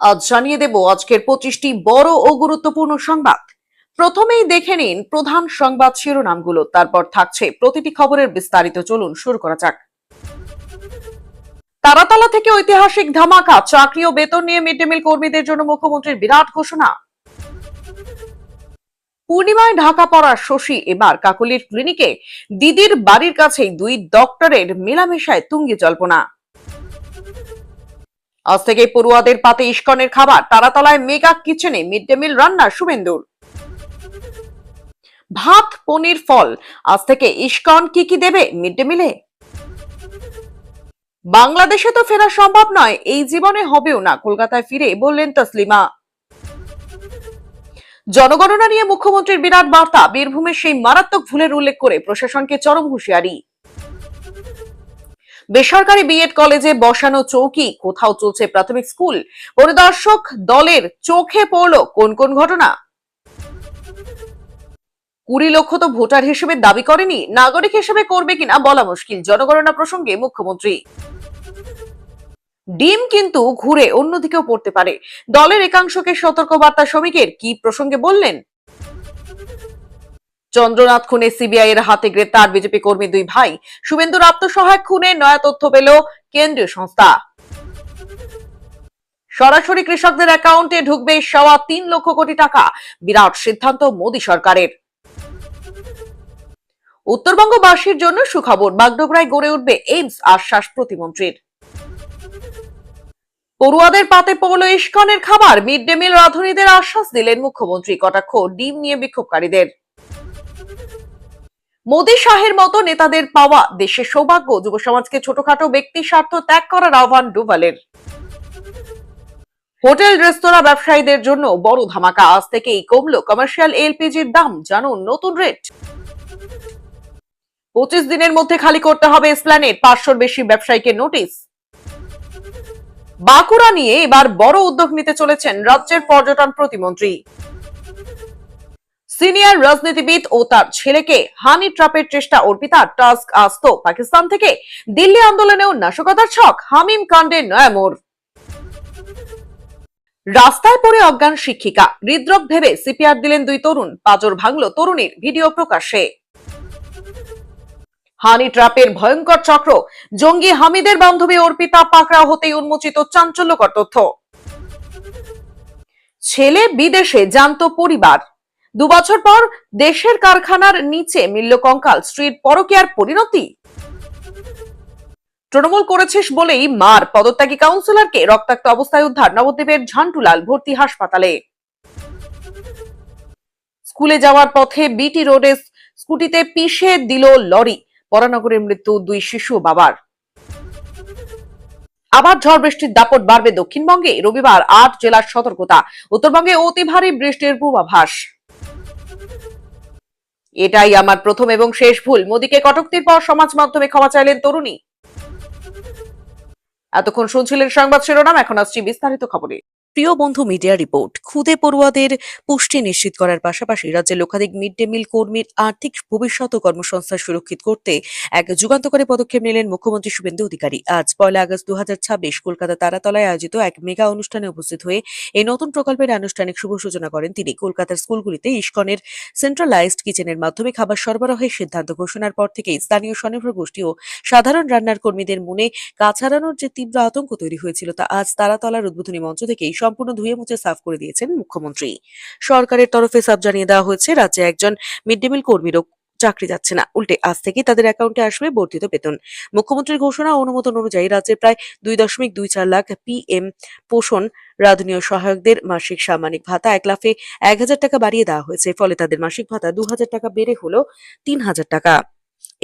আজ জানিয়ে দেব আজকের 25টি বড় ও গুরুত্বপূর্ণ সংবাদ। প্রথমেই দেখে নিন প্রধান সংবাদ শিরোনামগুলো, তারপর থাকছে প্রতিটি খবরের বিস্তারিত। চলুন শুরু করা যাক। তারাতলা থেকে ঐতিহাসিক ধামাকা, চাকরি ও বেতন নিয়ে মিড ডে মিল কর্মীদের জন্য মুখ্যমন্ত্রীর বিরাট ঘোষণা। পূর্ণিমায় ঢাকা পড়া শশী এবার কাকলির ক্লিনিকে, দিদির বাড়ির কাছেই দুই ডক্টরের মেলামেশায় তুঙ্গে জল্পনা। আজ থেকে পড়ুয়াদের পাতে ইস্কনের খাবার, তারাতলায় মেগা কিচেনে মিড ডে মিল রান্না শুভেন্দুর। ভাত, পনির, ফল, আজ থেকে ইস্কন কি কি দেবে মিড ডে মিলে। বাংলাদেশে তো ফেরা সম্ভব নয়, এই জীবনে হবেও না, কলকাতায় ফিরে বললেন তসলিমা। জনগণনা নিয়ে মুখ্যমন্ত্রীর বিরাট বার্তা, বীরভূমের সেই মারাত্মক ভুলের উল্লেখ করে প্রশাসনকে চরম হুঁশিয়ারি। বেসরকারি বিএড কলেজে বসানো চৌকি, কোথাও চলছে প্রাথমিক স্কুল, পরিদর্শক দলের চোখে পড়ল কোন কোন ঘটনা। 20 লক্ষ তো ভোটার হিসেবে দাবি করেনি, নাগরিক হিসেবে করবে কিনা বলা মুশকিল, জনগণনা প্রসঙ্গে মুখ্যমন্ত্রী। ডিম কিন্তু ঘুরে অন্যদিকেও পড়তে পারে, দলের একাংশকে সতর্কবার্তা শ্রমিকের, কি প্রসঙ্গে বললেন। চন্দ্রনাথ খুনে সিবিআই এর হাতে গ্রেপ্তার বিজেপি কর্মী দুই ভাই, শুভেন্দুর আত্মসহায়ক খুনে নয়া তথ্য পেল কেন্দ্রীয় সংস্থা। সরাসরি কৃষকদের অ্যাকাউন্টে ঢুকবে 3.25 লক্ষ কোটি টাকা, বিরাট সিদ্ধান্ত মোদী সরকারের। উত্তরবঙ্গবাসীর জন্য সুখবর, বাগডোগরায় গড়ে উঠবে এইমস, আশ্বাস প্রতিমন্ত্রীর। পড়ুয়াদের পাতে পড়ল ইস্কনের খাবার, মিড ডে মিল রাঁধুনিদের আশ্বাস দিলেন মুখ্যমন্ত্রী, কটাক্ষ ডিম নিয়ে বিক্ষোভকারীদের। মোদী শাহের মতো নেতাদের পাওয়া দেশের সৌভাগ্য, যুব সমাজকে ছোটখাটো ব্যক্তি স্বার্থ ত্যাগ করার আহ্বান ডোভালের। হোটেল রেস্তোরাঁ ব্যবসায়ীদের জন্য বড় ধামাকা, আজ থেকেই কমলো কমার্শিয়াল এলপিজির দাম, জানুন নতুন রেট। 25 দিনের মধ্যে খালি করতে হবে এসপ্ল্যানেড, 500-র বেশি ব্যবসায়ীকে নোটিশ। বাঁকুড়া নিয়ে এবার বড় উদ্যোগ নিতে চলেছেন রাজ্যের পর্যটন প্রতিমন্ত্রী। সিনিয়র রাজনীতিবিদ ও তার ছেলেকে হানি ট্র্যাপের চেষ্টা অর্পিতার, টাস্ক আসত পাকিস্তান থেকে, দিল্লি আন্দোলনেও নাশকতার ছক, হামিম কাণ্ডে নয়া মোড়। রাস্তায় পড়ে অজ্ঞান শিক্ষিকা, হৃদরোগ ভেবে সিপিআর দিলেন দুই তরুণ, পাঁজর ভাঙল তরুণীর, ভিডিও প্রকাশ্যে। হানি ট্র্যাপের ভয়ঙ্কর চক্র, জঙ্গি হামিদের বান্ধবী অর্পিতা পাকড়াও হতেই উন্মোচিত চাঞ্চল্যকর তথ্য। ছেলে বিদেশে, জানত পরিবার। 2 বছর পর দেশের কারখানার নিচে মিলল কঙ্কাল, স্ত্রীর পরকীয়ার পরিণতি। তৃণমূল করেছিস বলেই মার, পদত্যাগী কাউন্সিলরকে রক্তাক্ত অবস্থায় উদ্ধার, নবদ্বীপের ঝান্টুলাল ভর্তি হাসপাতালে। স্কুলে যাওয়ার পথে বিটি রোডে স্কুটিতে পিষে দিল লরি, বরানগরের মৃত্যু 2 শিশু বাবার। আবার ঝড় বৃষ্টির দাপট বাড়বে দক্ষিণবঙ্গে, রবিবার 8 জেলার সতর্কতা, উত্তরবঙ্গে অতি ভারী বৃষ্টির পূর্বাভাস। এটাই আমার প্রথম এবং শেষ ভুল, মোদীকে কটূক্তির পর সমাজ মাধ্যমে ক্ষমা চাইলেন তরুণী। এতক্ষণ শুনছিলেন সংবাদ শিরোনাম, এখন আসছি বিস্তারিত খবরে। প্রিয় বন্ধু, মিডিয়া রিপোর্ট। খুদে পড়ুয়াদের পুষ্টি নিশ্চিত করার পাশাপাশি রাজ্যের লক্ষাধিক মিড ডে মিল কর্মীর আর্থিক ভবিষ্যৎ ও কর্মসংস্থান সুরক্ষিত করতে এক যুগান্তকারী পদক্ষেপ নিলেন মুখ্যমন্ত্রী শুভেন্দু অধিকারী। আজ 1 আগস্ট 2026 কলকাতা তারাতলায় আয়োজিত এক মেগা অনুষ্ঠানে উপস্থিত হয়ে এই নতুন প্রকল্পের আনুষ্ঠানিক শুভ সূচনা করেন তিনি। কলকাতার স্কুলগুলিতে ইস্কনের সেন্ট্রালাইজড কিচেনের মাধ্যমে খাবার সরবরাহের সিদ্ধান্ত ঘোষণার পর থেকেই স্থানীয় স্বনির্ভর গোষ্ঠী ও সাধারণ রান্নার কর্মীদের মনে কাজ হারানোর যে তীব্র আতঙ্ক তৈরি হয়েছিল, তা আজ তারাতলার উদ্বোধনী মঞ্চ থেকেই সম্পূর্ণ ধুয়ে মুছে সাফ করে দিয়েছেন মুখ্যমন্ত্রী। সরকারের তরফে সাফ জানিয়ে দেওয়া হয়েছে, রাজ্যে একজন মিড ডে মিল কর্মীরও চাকরি যাচ্ছে না, উল্টে আজ থেকে তাদের অ্যাকাউন্টে আসবে বর্ধিত বেতন। মুখ্যমন্ত্রীর ঘোষণা অনুমোদন অনুযায়ী রাজ্যের প্রায় 2.24 লাখ পিএম পোষণ রাঁধুনীয় সহায়কদের মাসিক সাম্মানিক ভাতা 1 লাফে 1,000 টাকা বাড়িয়ে দেওয়া হয়েছে। ফলে তাদের মাসিক ভাতা 2,000 টাকা বেড়ে হলো 3,000 টাকা।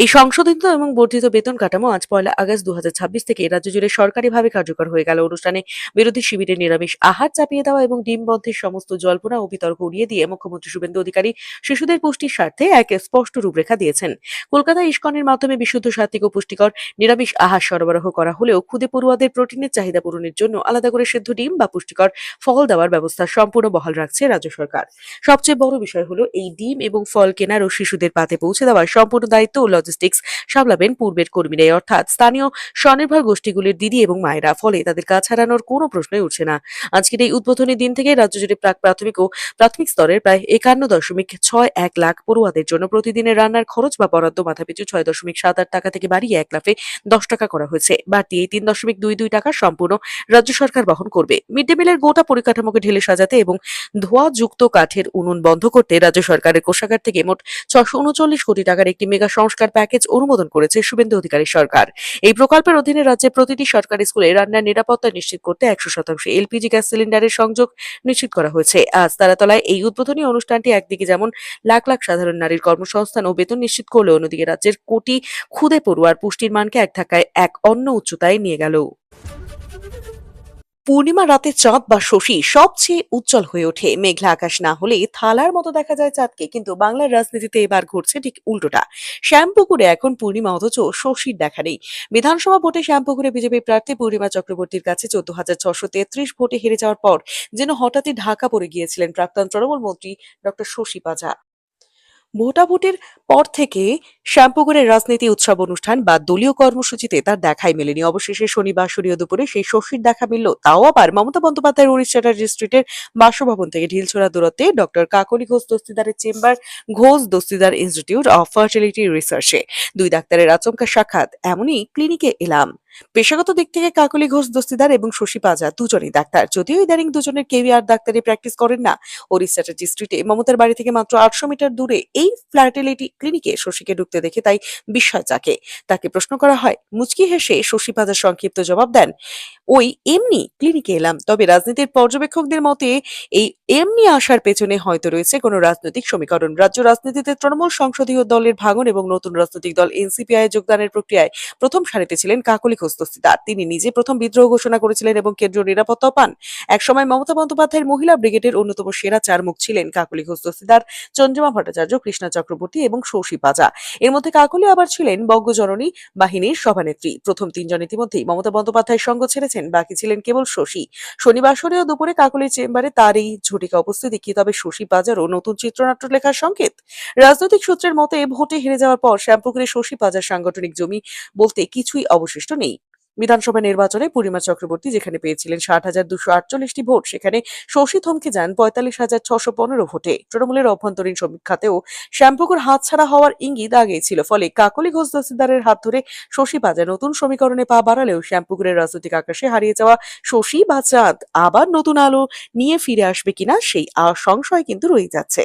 এই সংশোধিত এবং বর্ধিত বেতন কাঠামো আজ 1 আগস্ট 2026 থেকে রাজ্য জুড়ে সরকারিভাবে কার্যকর হয়ে গেল। অনুষ্ঠানে বিরোধী শিবিরের নিরামিষ আহার চাপিয়ে দেওয়া এবং ডিম বন্ধের সমস্ত জল্পনা ও বিতর্ক উড়িয়ে দিয়ে মুখ্যমন্ত্রী শুভেন্দু অধিকারী শিশুদের পুষ্টির স্বার্থে এক স্পষ্ট রূপরেখা দিয়েছেন। কলকাতায় ইস্কনের মাধ্যমে বিশুদ্ধ, সাত্ত্বিক ও পুষ্টিকর নিরামিষ আহার সরবরাহ করা হলেও খুদে পড়ুয়াদের প্রোটিনের চাহিদা পূরণের জন্য আলাদা করে সেদ্ধ ডিম বা পুষ্টিকর ফল দেওয়ার ব্যবস্থা সম্পূর্ণ বহাল রাখছে রাজ্য সরকার। সবচেয়ে বড় বিষয় হলো, এই ডিম এবং ফল কেনার ও শিশুদের পাতে পৌঁছে দেওয়ার সম্পূর্ণ দায়িত্ব ও লজিস্টিক্স সামলাবেন পূর্বের কর্মীরাই, অর্থাৎ স্থানীয় স্বনির্ভর গোষ্ঠীগুলির দিদি এবং মায়েরা। ফলে তাদের কাজ হারানোর কোনো প্রশ্নই উঠছে না। আজকের এই উদ্বোধনী দিন থেকে রাজ্য জুড়ে প্রাথমিক স্তরের প্রায় 51.61 লাখ পড়ুয়াদের জন্য প্রতিদিনের রান্নার খরচ বা বরাদ্দ মাথাপিছু 6.78 টাকা থেকে বাড়িয়ে 1 লাফে 10 টাকা করা হয়েছে। বাড়তি এই 3.22 টাকা সম্পূর্ণ রাজ্য সরকার বহন করবে। মিড ডে মিলের গোটা পরিকাঠামোকে ঢেলে সাজাতে এবং ধোঁয়াযুক্ত কাঠের উনুন বন্ধ করতে রাজ্য সরকারের কোষাগার থেকে মোট 639 কোটি টাকার একটি মেগা সংস্কার প্যাকেজ অনুমোদন করেছে শুভেন্দু অধিকারী সরকার। এই প্রকল্পের অধীনে রাজ্যের প্রতিটি সরকারি স্কুলে রান্নার নিরাপত্তা নিশ্চিত করতে 100% এলপিজি গ্যাস সিলিন্ডারের সংযোগ নিশ্চিত করা হয়েছে। আজ তারাতলায় এই উদ্বোধনী অনুষ্ঠানটি একদিকে যেমন লাখ লাখ সাধারণ নারীর কর্মসংস্থান ও বেতন নিশ্চিত করলে, অন্যদিকে রাজ্যের কোটি ক্ষুদে পড়ুয়ার পুষ্টির মানকে এক ধাক্কায় এক অন্য উচ্চতায় নিয়ে গেল। পূর্ণিমা রাতে চাঁদ বা শশী সবচেয়ে উজ্জ্বল হয়ে ওঠে। মেঘলা আকাশ না হলে থালার মতো দেখা যায় চাঁদকে, কিন্তু বাংলার রাজনীতিতে এবার ঘটছে ঠিক উল্টোটা। শ্যামপুকুরে এখন পূর্ণিমা, অথচ শশীর দেখা নেই। বিধানসভা ভোটে শ্যামপুকুরে বিজেপি প্রার্থী পূর্ণিমা চক্রবর্তীর কাছে 14,633 ভোটে হেরে যাওয়ার পর যেন হঠাৎই ঢাকা পড়ে গিয়েছিলেন প্রাক্তন তৃণমূল মন্ত্রী ডক্টর শশী পাজা। ভোটাভুটির পর থেকে শ্যামপুকুরের রাজনীতি উৎসব অনুষ্ঠান বা দলীয় কর্মসূচিতে তার দেখাই মেলেনি। অবশেষে শনিবার দুপুরে সেই শশীর দেখা মিলল, তাও আবার মমতা বন্দ্যোপাধ্যায়ের উড়িষ্যা চ্যাটার্জি স্ট্রিটের বাসভবন থেকে ঢিলছোড়া দূরত্বে ডক্টর কাকলি ঘোষ দস্তিদারের chamber, Ghosh Dastidar institute of fertility রিসার্চে। দুই ডাক্তারের আচমকা সাক্ষাৎ। এমনই ক্লিনিকে এলাম। পেশাগত দিক থেকে কাকলি ঘোষ দস্তিদার এবং শশী পাজা দুজনেই ডাক্তার, যদিও ইদানিং দুজনের কেউই আর ডাক্তারি প্র্যাকটিস করেন না। ওড়িশা চ্যাটার্জি স্ট্রিটে মমতার বাড়ি থেকে মাত্র 800 মিটার দূরে এই ফার্টিলিটি ক্লিনিকে শশীকে ঢুকতে দেখে তাই বিস্ময় জাগে। তাকে প্রশ্ন করা হয়, মুচকি হেসে শশী পাজা সংক্ষিপ্ত জবাব দেন, ওই এমনি ক্লিনিকে এলাম। তবে রাজনীতির পর্যবেক্ষকদের মতে এই এমনি আসার পেছনে হয়তো রয়েছে কোনো রাজনৈতিক সমীকরণ। রাজ্য রাজনীতিতে তৃণমূল সংসদীয় দলের ভাঙন এবং নতুন রাজনৈতিক দল এনসিপিআই যোগদানের প্রক্রিয়ায় প্রথম সারিতে ছিলেন কাকলি ঘোষ দস্তিদার। তিনি নিজে প্রথম বিদ্রোহ ঘোষণা করেছিলেন এবং কেন্দ্রীয় নিরাপত্তাও পান। একসময় মমতা বন্দ্যোপাধ্যায়ের মহিলা ব্রিগেডের অন্যতম সেরা চার মুখ ছিলেন কাকলি ঘোষ দস্তিদার, চন্দ্রিমা ভট্টাচার্য, কৃষ্ণা চক্রবর্তী এবং শশী পাজা। এর মধ্যে কাকলি আবার ছিলেন বঙ্গজননী বাহিনীর সভানেত্রী। প্রথম তিনজন ইতিমধ্যেই মমতা বন্দ্যোপাধ্যায়ের সঙ্গ ছেড়েছেন, বাকি ছিলেন কেবল শশী। শনিবার দুপুরে কাকলির চেম্বারে তার এই ঝটিকা উপস্থিতি কি তবে শশী পাজারও নতুন চিত্রনাট্য লেখার সংকেত? রাজনৈতিক সূত্রের মতে ভোটে হেরে যাওয়ার পর শ্যামপুকুরে শশী পাজার সাংগঠনিক জমি বলতে কিছুই অবশিষ্ট নেই। বিধানসভা নির্বাচনে পূর্ণিমা চক্রবর্তী যেখানে পেয়েছিলেন 60,248টি ভোট, সেখানে শশী থমকে যান 45,615 ভোটে। তৃণমূলের অভ্যন্তরীণ সমীক্ষাতেও শ্যামপুকুর হাতছাড়া হওয়ার ইঙ্গিত আগেই ছিল। ফলে কাকলি ঘোষ দস্তিদারের হাত ধরে শশী পাজা নতুন সমীকরণে পা বাড়ালেও শ্যামপুকুরের রাজনৈতিক আকাশে হারিয়ে যাওয়া শশী বা চাঁদ আবার নতুন আলো নিয়ে ফিরে আসবে কিনা সেই সংশয় কিন্তু রয়ে যাচ্ছে।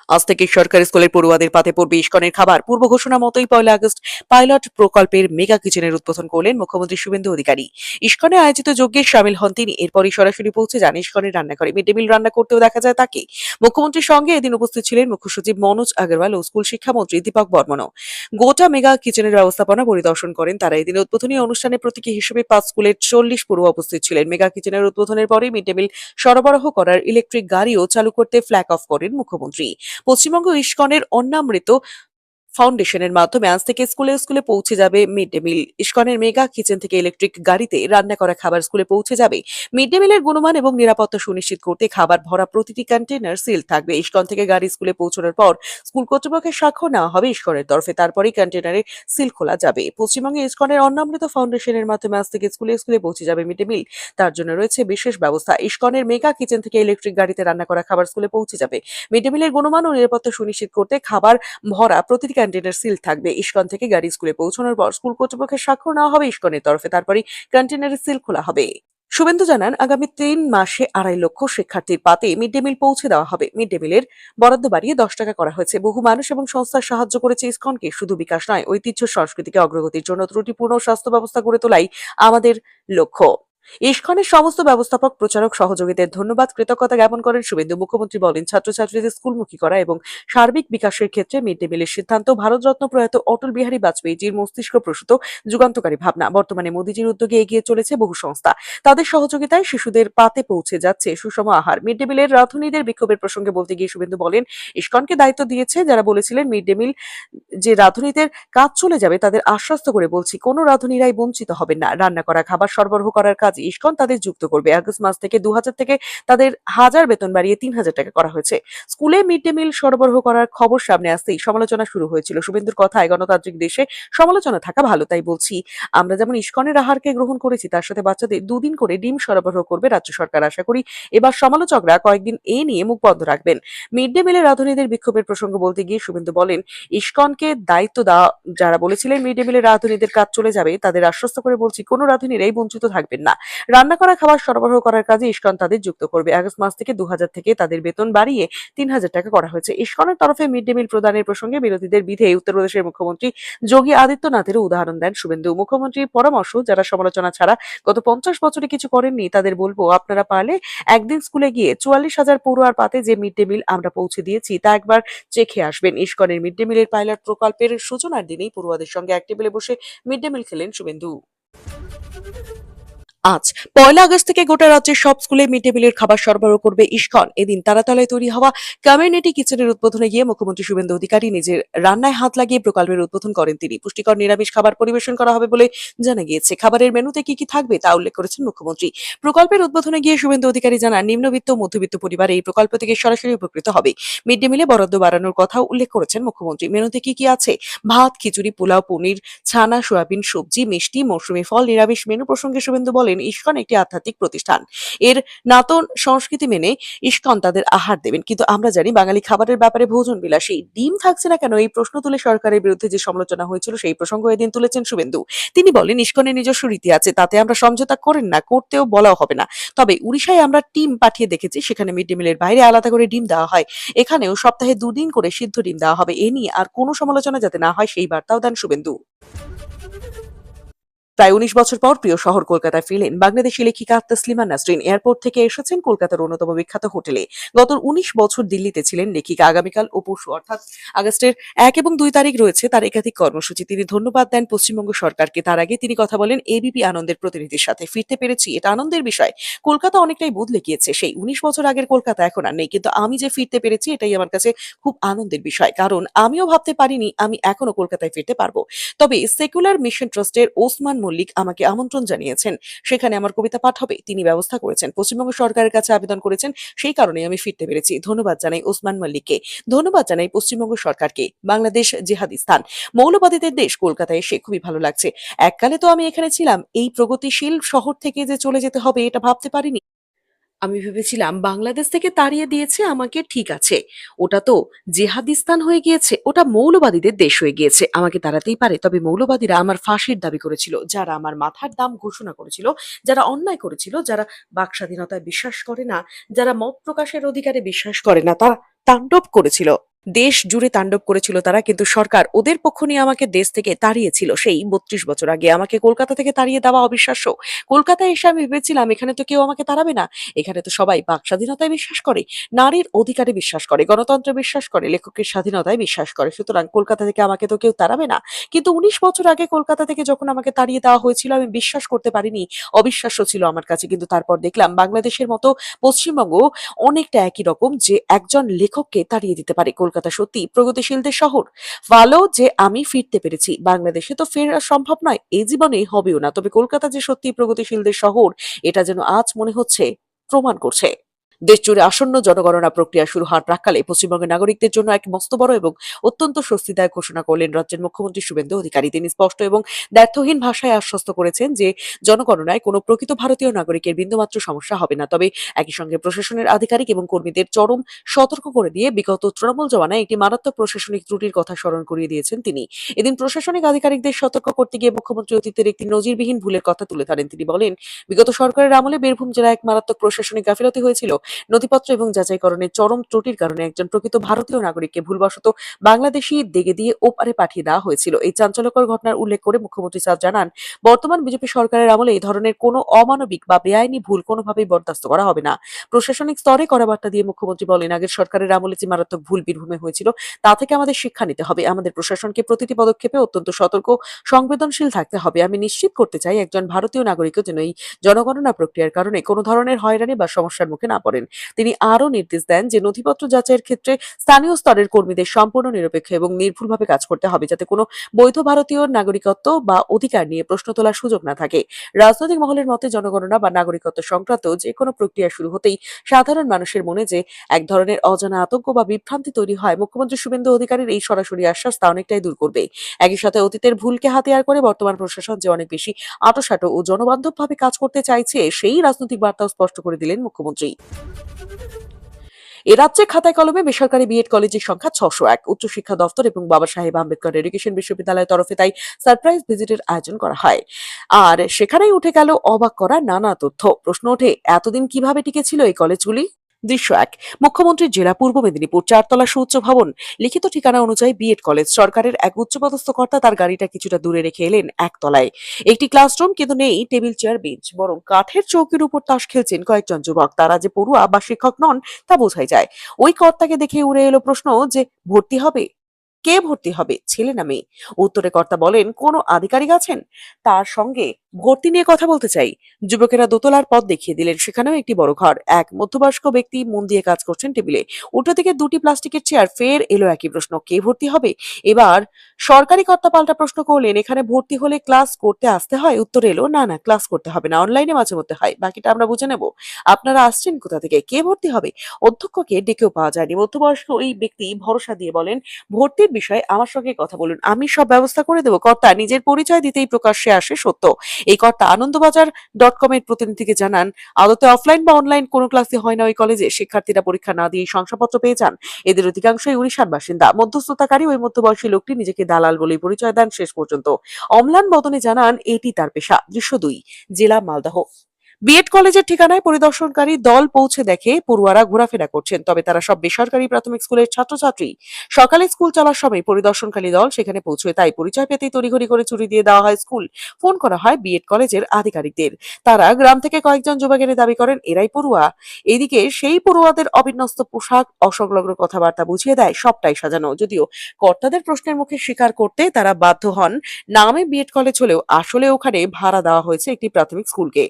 আজ থেকে সরকারি স্কুলের পড়ুয়াদের পাতে পড়বে ইস্কনের খাবার। পূর্ব ঘোষণা মতোই 1 আগস্ট পাইলট প্রকল্পের মেগা কিচেনের উদ্বোধন করলেন মুখ্যমন্ত্রী শুভেন্দু অধিকারী। ইস্কনে আয়োজিত যজ্ঞে শামিল হন তিনি। এরপরই সরাসরি পৌঁছে যান ইস্কনের রান্নাঘরে। মিড ডে মিল রান্না করতেও দেখা যায় তাকে। মুখ্যমন্ত্রীর সঙ্গে এদিন উপস্থিত ছিলেন মুখ্য সচিব মনোজ আগরওয়াল ও স্কুল শিক্ষামন্ত্রী দীপক বর্মনও। গোটা মেগা কিচেনের ব্যবস্থাপনা পরিদর্শন করেন তারা। এদিন উদ্বোধনী অনুষ্ঠানে প্রতীকী হিসেবে 5 স্কুলের 40 পড়ুয়া উপস্থিত ছিলেন। মেগা কিচেনের উদ্বোধনের পরে মিড ডে মিল সরবরাহ করার ইলেকট্রিক গাড়িও চালু করতে ফ্ল্যাগ অফ করেন মুখ্যমন্ত্রী। পশ্চিমবঙ্গ ইস্কনের অন্নামৃত ফাউন্ডেশনের মাধ্যমে আজ থেকে স্কুলে স্কুলে পৌঁছে যাবে মিড ডে মিল। ইস্কনের মেগা কিচেন থেকে ইলেকট্রিক গাড়িতে রান্না করা খাবার স্কুলে পৌঁছে যাবে। মিড ডে মিলের গুণমান এবং নিরাপত্তা সুনিশ্চিত করতে খাবার ভরা প্রতিটি কন্টেনার সিল থাকবে। ইস্কন থেকে গাড়ি স্কুলে পৌঁছানোর পর স্কুল কর্তৃপক্ষের স্বাক্ষর নেওয়া হবে ইস্কনের তরফে, তারপরেই কন্টেনারে সিল খোলা যাবে। পশ্চিমবঙ্গে ইস্কনের অন্নামৃত ফাউন্ডেশনের মাধ্যমে আজ থেকে স্কুলে স্কুলে পৌঁছে যাবে মিড ডে মিল। তার জন্য রয়েছে বিশেষ ব্যবস্থা। ইস্কনের মেগা কিচেন থেকে ইলেকট্রিক গাড়িতে রান্না করা খাবার স্কুলে পৌঁছে যাবে। মিড ডে মিলের গুণমান ও নিরাপত্তা সুনিশ্চিত করতে খাবার ভরা প্রতিটি কন্টেনার সিল থাকবে। ইস্কন থেকে গাড়ি স্কুলে পৌঁছানোর পর স্কুল কর্তৃপক্ষের স্বাক্ষর নেওয়া হবে ইস্কনের তরফে, তারপরেই কন্টেনারের সিল খোলা হবে। শুভেন্দু জানান, আগামী 3 মাসে 2.5 লক্ষ শিক্ষার্থীর পাতে মিড ডে মিল পৌঁছে দেওয়া হবে। মিড ডে মিলের বরাদ্দ বাড়িয়ে 10 টাকা করা হয়েছে। বহু মানুষ এবং সংস্থার সাহায্য করেছে ইসকনকে। শুধু বিকাশ নয়, ঐতিহ্য সংস্কৃতিকে অগ্রগতির জন্য ত্রুটিপূর্ণ স্বাস্থ্য ব্যবস্থা গড়ে তোলাই আমাদের লক্ষ্য। ইস্কনের সমস্ত ব্যবস্থাপক, প্রচারক, সহযোগীদের ধন্যবাদ, কৃতজ্ঞতা জ্ঞাপন করেন শুভেন্দু। মুখ্যমন্ত্রী বলেন, ছাত্রছাত্রীদের স্কুলমুখী করা এবং সার্বিক বিকাশের ক্ষেত্রে মিড ডে মিলের সিদ্ধান্ত ভারতরত্ন প্রয়াত অটল বিহারী বাজপেয়ীজির মস্তিষ্ক প্রসূত যুগান্তকারী ভাবনা। বর্তমানে মোদিজির উদ্যোগে এগিয়ে চলেছে বহু সংস্থা। তাদের সহযোগিতায় শিশুদের পাতে পৌঁছে যাচ্ছে সুষম আহার। মিড ডে মিলের রাঁধুনিদের বিক্ষোভের প্রসঙ্গে বলতে গিয়ে শুভেন্দু বলেন, ইস্কনকে দায়িত্ব দিয়েছে যারা বলেছিলেন মিড ডে মিল যে রাঁধুনিদের কাজ চলে যাবে, তাদের আশ্বস্ত করে বলছি কোনো রাঁধুনিরাই বঞ্চিত হবেন না। রান্না করা খাবার সরবরাহ করার কাজ কাজে ইসকন তাদের যুক্ত করবে। আগস্ট মাস থেকে 2000 থেকে তাদের 1000 বেতন বাড়িয়ে 3000 টাকা করা হয়েছে। স্কুলে মিড ডে মিল সরবরাহ করার খবর সামনে আসতেই সমালোচনা শুরু হয়েছিল। শুভেন্দুর কথায়, গণতান্ত্রিক দেশে সমালোচনা থাকা ভালো, তাই বলছি। আমরা যেমন ইসকনের আহারকে গ্রহণ করেছি, তার সাথে বাচ্চাদের 2 দিন করে ডিম সরবরাহ করবে রাজ্য সরকার। আশা করি এবার সমালোচকরা কয়েকদিন এ নিয়ে মুখ বন্ধ রাখবেন। মিড ডে মিলে রাঁধুনিদের বিক্ষোভের প্রসঙ্গ বলতে গিয়ে শুভেন্দু বলেন, ইসকনকে দায়িত্ব দেওয়া যারা বলেছিলেন মিড ডে মিলে রাঁধুনিদের কাজ চলে যাবে, তাদের আশ্বস্ত করে বলছি কোনো রাঁধুনিরাই বঞ্চিত থাকবেন না। রান্না করা খাবার সরবরাহ করার কাজে ইসকন তাদের যুক্ত করবে। আগস্ট মাস থেকে 2000 থেকে তাদের বেতন বাড়িয়ে 3000 টাকা করা হয়েছে। ইসকনের তরফে মিড ডে মিল প্রদানের প্রসঙ্গে বিরোধীদের বিধে উত্তরপ্রদেশের মুখ্যমন্ত্রী যোগী আদিত্যনাথেরও উদাহরণ দেন শুভেন্দু। মুখ্যমন্ত্রীর পরামর্শ, যারা সমালোচনা ছাড়া গত 50 বছরে কিছু করেননি তাদের বলবো, আপনারা পারলে একদিন স্কুলে গিয়ে 44,000 পড়ুয়ার পাতে যে মিড ডে মিল আমরা পৌঁছে দিয়েছি তা একবার চেখে আসবেন। ইসকনের মিড ডে মিলের পাইলট প্রকল্পের সূচনার দিনেই পড়ুয়াদের সঙ্গে এক টেবিলে বসে মিড ডে মিল খেলেন শুভেন্দু। আজ 1 আগস্ট থেকে গোটা রাজ্যের সব স্কুলে মিড ডে মিলের খাবার সরবরাহ করবে ইসকন। এদিন তারাতলায় তৈরি হওয়া কমিউনিটি কিচেনের উদ্বোধনে গিয়ে মুখ্যমন্ত্রী শুভেন্দু অধিকারী নিজের রান্নায় হাত লাগিয়ে প্রকল্পের উদ্বোধন করেন তিনি। পুষ্টিকর নিরামিষ খাবার পরিবেশন করা হবে বলে জানা গিয়েছে। খাবারের মেনুতে কি কি থাকবে তা উল্লেখ করেছেন মুখ্যমন্ত্রী। প্রকল্পের উদ্বোধনে গিয়ে শুভেন্দু অধিকারী জানান, নিম্নবিত্ত ও মধ্যবিত্ত পরিবার এই প্রকল্প থেকে সরাসরি উপকৃত হবে। মিড ডে মিলে বরাদ্দ বাড়ানোর কথাও উল্লেখ করেছেন মুখ্যমন্ত্রী। মেনুতে কি কি আছে? ভাত, খিচুড়ি, পোলাও, পনির, ছানা, সোয়াবিন, সবজি, মিষ্টি, মৌসুমী ফল। নিরামিষ মেনু প্রসঙ্গে শুভেন্দু বলেন, ইসকন একটি আধ্যাত্মিক প্রতিষ্ঠান। এর নাতন সংস্কৃতি মেনে ইসকন তাদের আহার দেবেন। কিন্তু আমরা জানি বাঙালি খাবারের ব্যাপারে ভোজন বিলাসী। ডিম থাকছে না কেন, এই প্রশ্ন তুলে সরকারের বিরুদ্ধে যে সমালোচনা হয়েছিল সেই প্রসঙ্গ এদিন তুলেছেন শুভেন্দু। তিনি বলেন, ইসকনের নিজস্ব রীতি আছে, তাতে আমরা সমঝোতা করেন না, করতেও বলা হবে না। তবে উড়িষ্যায় আমরা টিম পাঠিয়ে দেখেছি, সেখানে মিড ডে মিলের বাইরে আলাদা করে ডিম দেওয়া হয়। এখানেও সপ্তাহে 2 দিন করে সিদ্ধ ডিম দেওয়া হবে। এ নিয়ে আর কোনো সমালোচনা যাতে না হয় সেই বার্তাও দেন শুভেন্দু। প্রায় 19 বছর পর প্রিয় শহর কলকাতায় ফিরলেন বাংলাদেশি লেখিকা তসলিমা নাসরিন। এয়ারপোর্ট থেকে এসেছেন কলকাতার অন্যতম বিখ্যাত হোটেলে। গত 19 বছর দিল্লিতে ছিলেন লেখিকা। আগামীকাল ও পরশু অর্থাৎ আগস্টের 1 এবং 2 তারিখ রয়েছে তার একাধিক কর্মসূচি। তিনি ধন্যবাদ দেন পশ্চিমবঙ্গ সরকারকে। তার আগে তিনি কথা বলেন এবিপি আনন্দের প্রতিনিধির সাথে। ফিরতে পেরেছি, এটা আনন্দের বিষয়। কলকাতা অনেকটাই বদলে গিয়েছে, সেই 19 বছর আগের কলকাতা এখন আর নেই, কিন্তু আমি যে ফিরতে পেরেছি এটাই আমার কাছে খুব আনন্দের বিষয়, কারণ আমিও ভাবতে পারিনি আমি এখনো কলকাতায় ফিরতে পারবো। তবে সেকুলার মিশন ট্রাস্টের ওসমান মল্লিক আমাকে আমন্ত্রণ জানিয়েছেন, সেখানে আমার কবিতা পাঠ হবে, তিনি ব্যবস্থা করেছেন। পশ্চিমবঙ্গ সরকারের কাছে আবেদন করেছেন, সেই কারণেই আমি ফিরতে পেরেছি। ধন্যবাদ জানাই ওসমান মল্লিককে, ধন্যবাদ জানাই পশ্চিমবঙ্গ সরকারকে। বাংলাদেশ জিহাদিস্তান, মৌলবাদীদের দেশ। কলকাতায় এসে খুবই ভালো লাগছে। এককালে তো আমি এখানে ছিলাম, এই প্রগতিশীল শহর থেকে যে চলে যেতে হবে এটা ভাবতে পারিনি। আমি ভেবেছিলাম বাংলাদেশ থেকে তাড়িয়ে দিয়েছে আমাকে, ঠিক আছে, ওটা তো জেহাদিস্তান হয়ে গিয়েছে, ওটা মৌলবাদীদের দেশ হয়ে গিয়েছে, আমাকে তাড়াতেই পারে। তবে মৌলবাদীরা আমার ফাঁসির দাবি করেছিল, যারা আমার মাথার দাম ঘোষণা করেছিল, যারা অন্যায় করেছিল, যারা বাক স্বাধীনতায় বিশ্বাস করে না, যারা মত প্রকাশের অধিকারে বিশ্বাস করে না, তারা তাণ্ডব করেছিল। দেশ জুড়ে তাণ্ডব করেছিল তারা, কিন্তু সরকার ওদের পক্ষ নিয়ে আমাকে দেশ থেকে তাড়িয়েছিল। সেই 32 বছর আগে আমাকে কলকাতা থেকে তাড়িয়ে দেওয়া অবিশ্বাস্য। কলকাতায় এসে আমি ভেবেছিলাম এখানে তো কেউ আমাকে তাড়াবে না, এখানে তো সবাই বাক স্বাধীনতায় বিশ্বাস করে, নারীর অধিকারে বিশ্বাস করে, গণতন্ত্রে বিশ্বাস করে, লেখকের স্বাধীনতায় বিশ্বাস করে, সুতরাং কলকাতা থেকে আমাকে তো কেউ তাড়াবে না। কিন্তু 19 বছর আগে কলকাতা থেকে যখন আমাকে তাড়িয়ে দেওয়া হয়েছিল আমি বিশ্বাস করতে পারিনি, অবিশ্বাস্য ছিল আমার কাছে। কিন্তু তারপর দেখলাম বাংলাদেশের মতো পশ্চিমবঙ্গ অনেকটা একই রকম, যে একজন লেখককে তাড়িয়ে দিতে পারে। কলকাতা সত্যি প্রগতিশীলদের শহর। ভালো যে আমি ফিরতে পেরেছি। বাংলাদেশে তো ফেরা সম্ভব নয়, এই জীবনে হবেও না, তবে কলকাতা যে সত্যি প্রগতিশীলদের শহর এটা যেন আজ মনে হচ্ছে প্রমাণ করছে। দেশজুড়ে আসন্ন জনগণনা প্রক্রিয়া শুরু হওয়ার প্রাক্কালে পশ্চিমবঙ্গের নাগরিকদের জন্য এক মস্ত বড় এবং অত্যন্ত স্বস্তিদায়ক ঘোষণা করলেন রাজ্যের মুখ্যমন্ত্রী শুভেন্দু অধিকারী। তিনি স্পষ্ট এবং দ্ব্যর্থহীন ভাষায় আশ্বস্ত করেছেন যে জনগণনায় কোনো প্রকৃত ভারতীয় নাগরিকের বিন্দুমাত্র সমস্যা হবে না। তবে একই সঙ্গে প্রশাসনের আধিকারিক এবং কর্মীদের চরম সতর্ক করে দিয়ে বিগত তৃণমূল জমানায় একটি মারাত্মক প্রশাসনিক ত্রুটির কথা স্মরণ করিয়ে দিয়েছেন তিনি। এদিন প্রশাসনিক আধিকারিকদের সতর্ক করতে গিয়ে মুখ্যমন্ত্রী অতীতের একটি নজিরবিহীন ভুলের কথা তুলে ধরেন। তিনি বলেন, বিগত সরকারের আমলে বীরভূম জেলায় এক মারাত্মক প্রশাসনিক গাফিলতি হয়েছিল। নথিপত্র এবং যাচাইকরণের চরম ত্রুটির কারণে একজন প্রকৃত ভারতীয় নাগরিককে ভুলবশত বাংলাদেশি দেগে দিয়ে ওপারে পাঠিয়ে দেওয়া হয়েছিল। এই চাঞ্চল্যকর ঘটনার উল্লেখ করে মুখ্যমন্ত্রী স্যার জানান, বর্তমান বিজেপি সরকারের আমলে এই ধরনের কোনো অমানবিক বা বেআইনি ভুল কোনোভাবেই বরদাস্ত করা হবে না। প্রশাসনিক স্তরে কড়া বার্তা দিয়ে মুখ্যমন্ত্রী বলেন, আগের সরকারের আমলে যে মারাত্মক ভুল বীরভূমে হয়েছিল তা থেকে আমাদের শিক্ষা নিতে হবে। আমাদের প্রশাসনকে প্রতিটি পদক্ষেপে অত্যন্ত সতর্ক, সংবেদনশীল থাকতে হবে। আমি নিশ্চিত করতে চাই একজন ভারতীয় নাগরিকও যেন এই জনগণনা প্রক্রিয়ার কারণে কোনো ধরনের হয়রানি বা সমস্যার মুখে না পড়েন। করেন। তিনি আরও নির্দেশ দেন যে নথিপত্র যাচাইয়ের ক্ষেত্রে স্থানীয় স্তরের কর্মীদের সম্পূর্ণ নিরপেক্ষ এবং নির্ভুলভাবে কাজ করতে হবে, যাতে কোনো বৈধ ভারতীয় নাগরিকত্ব বা অধিকার নিয়ে প্রশ্ন তোলার সুযোগ না থাকে। রাজনৈতিক মহলের মতে জনগণনা বা নাগরিকত্ব সংক্রান্ত যে কোনো প্রক্রিয়া শুরু হতেই সাধারণ মানুষের মনে যে এক ধরনের অজানা আতঙ্ক বা বিভ্রান্তি তৈরি হয়, মুখ্যমন্ত্রী শুভেন্দু অধিকারীর এই সরাসরি আশ্বাস তা অনেকটাই দূর করবে। একই সাথে অতীতের ভুলকে হাতিয়ার করে বর্তমান প্রশাসন যে অনেক বেশি আঁটোসাঁটো ও জনবান্ধবভাবে কাজ করতে চাইছে, সেই রাজনৈতিক বার্তাও স্পষ্ট করে দিলেন মুখ্যমন্ত্রী। এ রাজ্যে খাতায় কলমে বেসরকারি বিএড কলেজের সংখ্যা ৬০১। উচ্চশিক্ষা দফতর এবং বাবা সাহেব আম্বেদকর এডুকেশন বিশ্ববিদ্যালয়ের তরফে তাই সারপ্রাইজ ভিজিটের আয়োজন করা হয়। আর সেখানেই উঠে গেল অবাক করা নানা তথ্য। প্রশ্ন ওঠে, এতদিন কিভাবে টিকেছিল এই কলেজগুলি? দৃশ্য ১। মুখ্যমন্ত্রীর জেলা পূর্ব মেদিনীপুর, ৪ তলা সুউচ্চ ভবন। লিখিত ঠিকানা অনুযায়ী বিএড কলেজ। সরকারের এক উচ্চপদস্থ কর্তা তার গাড়িটা কিছুটা দূরে রেখে এলেন ১ তলায়। একটি ক্লাসরুম, কিন্তু নেই টেবিল চেয়ার বেঞ্চ, বরং কাঠের চৌকির উপর তাস খেলছেন কয়েকজন যুবক। তারা যে পড়ুয়া বা শিক্ষক নন তা বোঝাই যায়। ওই কর্তাকে দেখে উড়ে এলো প্রশ্ন যে ভর্তি হবে কে? ভর্তি হবে, ছেলে না মেয়ে? উত্তরে কর্তা বলেন, কোনো আধিকারিক আছেন তার সঙ্গে ভর্তি নিয়ে কথা বলতে চাই। যুবকেরা দোতলার পথ দেখিয়ে দিলেন। সেখানেও একটি বড় ঘর। এক মধ্যবয়স্ক ব্যক্তি মন দিয়ে কাজ করছেন টেবিলে। উল্টো দিকে ২টি প্লাস্টিকের চেয়ার। ফের এলো একই প্রশ্ন, কে ভর্তি হবে? এবার সরকারি কর্তা পাল্টা প্রশ্ন করলেন, এখানে ভর্তি হলে ক্লাস করতে আসতে হয়? উত্তর এলো, না না, ক্লাস করতে হবে না, অনলাইনে মাঝে মধ্যে হয়, বাকিটা আমরা বুঝে নেব। আপনারা আসছেন কোথা থেকে? কে ভর্তি হবে? অধ্যক্ষকে ডেকেও পাওয়া যায়নি। মধ্যবয়স্ক ওই ব্যক্তি ভরসা দিয়ে বলেন, ভর্তির বিষয়ে আমার সঙ্গে কথা বলুন, আমি সব ব্যবস্থা করে দেব। কর্তা নিজের পরিচয় দিতেই প্রকাশ্যে আসে সত্য। এই কর্তা আনন্দবাজার.com এর প্রতিনিধিকে জানান, আদতে অফলাইন বা অনলাইন কোনো ক্লাসই হয় না ওই কলেজে। শিক্ষার্থীরা পরীক্ষা না দিয়েই শংসাপত্র পেয়ে যান। এদের অধিকাংশই উড়িষ্যার বাসিন্দা। মধ্যস্থতাকারী ওই মধ্যবয়সী লোকটি নিজেকে দালাল বলেই পরিচয় দেন শেষ পর্যন্ত। অম্লান বদনে জানান এটি তার পেশা। দৃশ্য ২। জেলা মালদহ। বিএড কলেজের ঠিকানায় পরিদর্শনকারী দল পৌঁছে দেখে পড়ুয়ারা ঘোরাফেরা করছেন, তবে তারা সব বেসরকারি প্রাথমিক স্কুলের ছাত্রছাত্রী। সকালে স্কুল চলার সময় পরিদর্শনকারী দল সেখানে পৌঁছয়, তাই পরিচয় পেতেই তড়িঘড়ি করে ছুটি দিয়ে দেওয়া হয় স্কুল। ফোন করা হয় বিএড কলেজের আধিকারিকদের। তারা গ্রাম থেকে কয়েকজন যুবক এনে দাবি করেন এরাই পড়ুয়া। এদিকে সেই পড়ুয়াদের অবিন্যস্ত পোশাক, অসংলগ্ন কথাবার্তা বুঝিয়ে দেয় সবটাই সাজানো। যদিও কর্তাদের প্রশ্নের মুখে স্বীকার করতে তারা বাধ্য হন, নামে বিএড কলেজ হলেও আসলে ওখানে ভাড়া দেওয়া হয়েছে একটি প্রাথমিক স্কুলকে।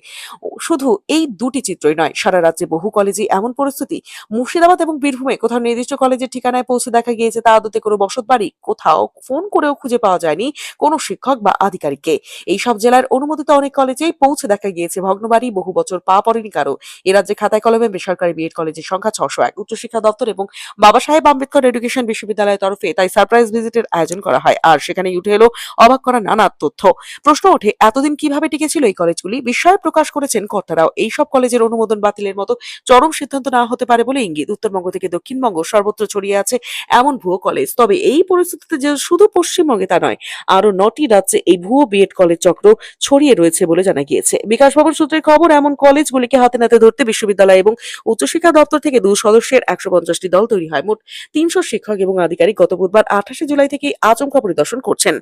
শুধু এই দুটি চিত্রই নয়, সারা রাজ্যে বহু কলেজে এমন পরিস্থিতি। মুর্শিদাবাদ এবং বীরভূমে কোথাও নির্দিষ্ট কলেজের ঠিকানায় পৌঁছে দেখা গিয়েছে তা আদতে কোনো বসতবাড়ি। কোথাও ফোন করেও খুঁজে পাওয়া যায়নি কোনো শিক্ষক বা আধিকারিককে। এইসব জেলার অনুমোদিত অনেক কলেজেই পৌঁছে দেখা গিয়েছে ভগ্নবাড়ি। বহু বছর পা পড়েনি কারো। এ রাজ্যে খাতায় কলমে বেসরকারি বিএড কলেজের সংখ্যা ৬০১। উচ্চশিক্ষা দপ্তর এবং বাবা সাহেব আম্বেদকর এডুকেশন বিশ্ববিদ্যালয়ের তরফে তাই সারপ্রাইজ ভিজিটের আয়োজন করা হয়। আর সেখানেই উঠে এলো অবাক করা নানা তথ্য। প্রশ্ন ওঠে, এতদিন কিভাবে টিকেছিল এই কলেজগুলি? বিস্ময় প্রকাশ করেছেন কর্তারাও। এইসব কলেজের অনুমোদন বাতিলের মতো চরম সিদ্ধান্ত নেওয়া হতে পারে বলে ইঙ্গিত। উত্তরবঙ্গ থেকে দক্ষিণবঙ্গ সর্বত্র ছড়িয়ে আছে এমন ভুয়ো কলেজ। তবে এই পরিস্থিতিতে যে শুধু পশ্চিমবঙ্গে তা নয়, আরো ৯টি রাজ্যে এই ভুয়ো বিএড কলেজ চক্র ছড়িয়ে রয়েছে বলে জানা গিয়েছে। বিকাশ ভবন সূত্রের খবর, এমন কলেজগুলিকে হাতে নাতে ধরতে বিশ্ববিদ্যালয় এবং উচ্চশিক্ষা দপ্তর থেকে ২ সদস্যের ১৫০টি দল তৈরি হয়। মোট ৩০০ শিক্ষক এবং আধিকারিক গত বুধবার ২৮শে জুলাই থেকে আচমকা পরিদর্শন করছেন।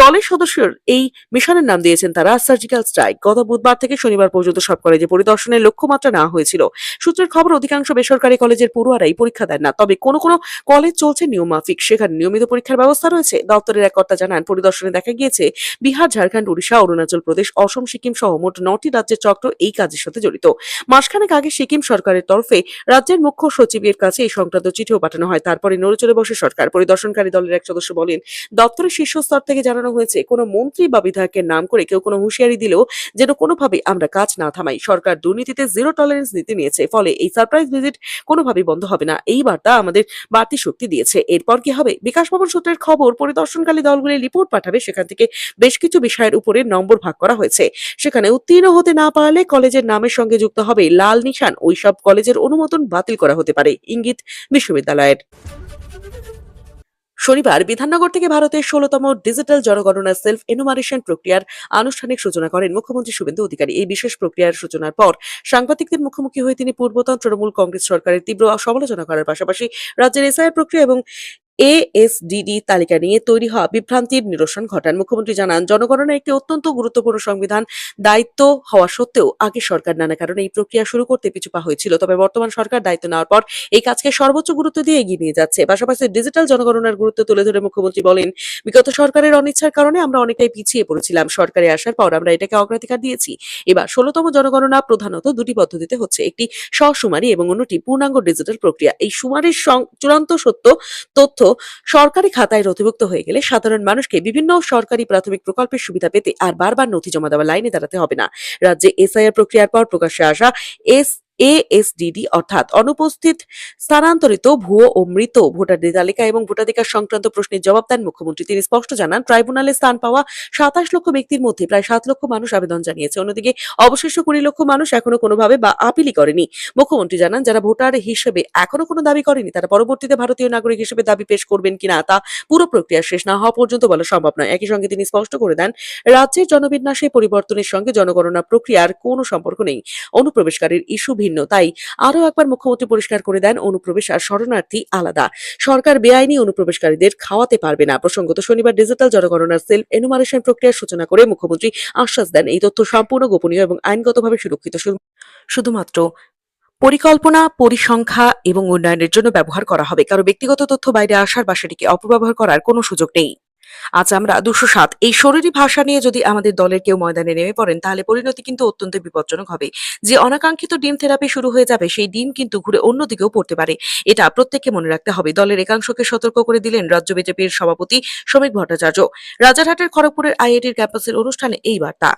দলের সদস্যর এই মিশনের নাম দিয়েছেন তারা সার্জিক্যাল স্ট্রাইক। গত বুধবার থেকে শনিবার পর্যন্ত সব কলেজে পরিদর্শনের লক্ষ্যমাত্রা নেওয়া হয়েছিল। সূত্রের খবর, অধিকাংশ বেসরকারি কলেজের পড়ুয়ারাই পরীক্ষা দেন না, তবে কোনো কোনো কলেজ চলছে নিয়মমাফিক, সেখানে নিয়মিত পরীক্ষার ব্যবস্থা রয়েছে। দপ্তরের এক কর্তা জানান, পরিদর্শনে দেখা গিয়েছে বিহার, ঝাড়খণ্ড, উড়িষ্যা, অরুণাচল প্রদেশ, অসম, সিকিম সহ মোট ৯টি রাজ্যের চক্র এই কাজের সাথে জড়িত। মাসখানেক আগে সিকিম সরকারের তরফে রাজ্যের মুখ্য সচিবের কাছে এই সংক্রান্ত চিঠিও পাঠানো হয়। তারপরে নড়েচড়ে বসে সরকার। পরিদর্শনকারী দলের এক সদস্য বলেন, দপ্তরের শীর্ষ স্তর থেকে জানানো হয়েছে, কোনো মন্ত্রী বা বিধায়কের নাম করে কেউ কোনো হুঁশিয়ারি দিলেও যেন কোনোভাবে আমরা কাজ না থামাই। সরকার দুর্নীতিতে জিরো টলারেন্স নীতি নিয়েছে, ফলে এই সারপ্রাইজ ভিজিট কোনোভাবেই বন্ধ হবে না। এই বার্তা আমাদের বাড়তি শক্তি দিয়েছে। এরপর কি হবে? বিকাশ ভবন সূত্রের খবর, পরিদর্শনকারী দলগুলি রিপোর্ট পাঠাবে। সেখান থেকে বেশ কিছু বিষয়ের উপরে নম্বর ভাগ করা হয়েছে। সেখানে উত্তীর্ণ হতে না পারলে কলেজের নামের সঙ্গে যুক্ত হবে লাল নিশান। ওইসব কলেজের অনুমোদন বাতিল করা হতে পারে, ইঙ্গিত বিশ্ববিদ্যালয়ের। শনিবার বিধাননগর থেকে ভারতের ১৬তম ডিজিটাল জনগণনা সেলফ এনুমারেশন প্রক্রিয়ার আনুষ্ঠানিক সূচনা করেন মুখ্যমন্ত্রী শুভেন্দু অধিকারী। এই বিশেষ প্রক্রিয়ার সূচনার পর সাংবাদিকদের মুখোমুখি হয়ে তিনি পূর্বতন তৃণমূল কংগ্রেস সরকারের তীব্র সমালোচনা করার পাশাপাশি রাজ্যের এসআইআর প্রক্রিয়া এবং এএসডিডি তালিকা নিয়ে তৈরি হওয়া বিভ্রান্তির নিরসন ঘটান। মুখ্যমন্ত্রী জানান, জনগণনা একটি অত্যন্ত গুরুত্বপূর্ণ সংবিধান দায়িত্ব হওয়া সত্ত্বেও আগের সরকার নানা কারণে এই প্রক্রিয়া শুরু করতে পিছুপা হয়েছিল। তবে বর্তমান সরকার দায়িত্ব নেওয়ার পর এই কাজকে সর্বোচ্চ গুরুত্ব দিয়ে এগিয়ে নিয়ে যাচ্ছে। পাশাপাশি ডিজিটাল জনগণনার গুরুত্ব তুলে ধরে মুখ্যমন্ত্রী বলেন, বিগত সরকারের অনিচ্ছার কারণে আমরা অনেকটাই পিছিয়ে পড়েছিলাম। সরকারে আসার পর আমরা এটাকে অগ্রাধিকার দিয়েছি। এবার ১৬তম জনগণনা প্রধানত দুটি পদ্ধতিতে হচ্ছে, একটি সশুমারি এবং অন্যটি পূর্ণাঙ্গ ডিজিটাল প্রক্রিয়া। এই শুমারির চূড়ান্ত তথ্য সরকারি খাতায় নথিভুক্ত হয়ে গেলে সাধারণ মানুষকে বিভিন্ন সরকারি প্রাথমিক প্রকল্পের সুবিধা পেতে আর বারবার নথি জমা দেওয়া লাইনে দাঁড়াতে হবে না। রাজ্যে এসআইআর প্রক্রিয়ার পর প্রকাশ্যে আসা এএসডিডি অর্থাৎ অনুপস্থিত, স্থানান্তরিত, ভুয়ো ও মৃত ভোটারদের তালিকা এবং ভোটাধিকার সংক্রান্ত প্রশ্নের জবাব দেন মুখ্যমন্ত্রী। তিনি স্পষ্ট জানান, ট্রাইব্যুনালে স্থান পাওয়া ২৭ লক্ষ ব্যক্তির মধ্যে প্রায় ৭ লক্ষ মানুষ আবেদন জানিয়েছে। অন্যদিকে অবশিষ্ট ২০ লক্ষ মানুষ এখনো কোনোভাবে বা আপিলই করেনি। মুখ্যমন্ত্রী জানান, যারা ভোটার হিসেবে এখনো কোনো দাবি করেনি তারা পরবর্তীতে ভারতীয় নাগরিক হিসেবে দাবি পেশ করবেন কিনা তা পুরো প্রক্রিয়া শেষ না হওয়া পর্যন্ত বলা সম্ভব নয়। একই সঙ্গে তিনি স্পষ্ট করে দেন, রাজ্যের জনবিন্যাসে পরিবর্তনের সঙ্গে জনগণনা প্রক্রিয়ার কোনো সম্পর্ক নেই। অনুপ্রবেশকারীর ইস্যু ভিন্ন। তাই আরো একবার মুখ্যমন্ত্রী পরিষ্কার করে দেন, অনুপ্রবেশ আর শরণার্থী আলাদা। সরকার বেআইনি অনুপ্রবেশকারীদের খাওয়াতে পারবে না। প্রসঙ্গত, শনিবার ডিজিটাল জনগণনার সেলফ এনুমারেশন প্রক্রিয়ার সূচনা করে মুখ্যমন্ত্রী আশ্বাস দেন, এই তথ্য সম্পূর্ণ গোপনীয় এবং আইনগতভাবে সুরক্ষিত। শুধুমাত্র পরিকল্পনা, পরিসংখ্যা এবং উন্নয়নের জন্য ব্যবহার করা হবে। কারো ব্যক্তিগত তথ্য বাইরে আসার বা সেটিকে অপব্যবহার করার কোনো সুযোগ নেই। আজ আমরা ২০৭ এই শরীরী ভাষা নিয়ে যদি আমাদের দলের কেউ ময়দানে নেমে পড়েন, তাহলে পরিণতি কিন্তু অত্যন্ত বিপজ্জনক হবে। যে অনাকাঙ্ক্ষিত ডিম থেরাপি শুরু হয়ে যাবে, সেই ডিম কিন্তু ঘুরে অন্যদিকেও পড়তে পারে। এটা প্রত্যেককে মনে রাখতে হবে। দলের একাংশকে সতর্ক করে দিলেন রাজ্য বিজেপির সভাপতি শ্রমিক ভট্টাচার্য। রাজারহাটের খড়গপুরের আইআইটির ক্যাম্পাসের অনুষ্ঠানে এই বার্তা।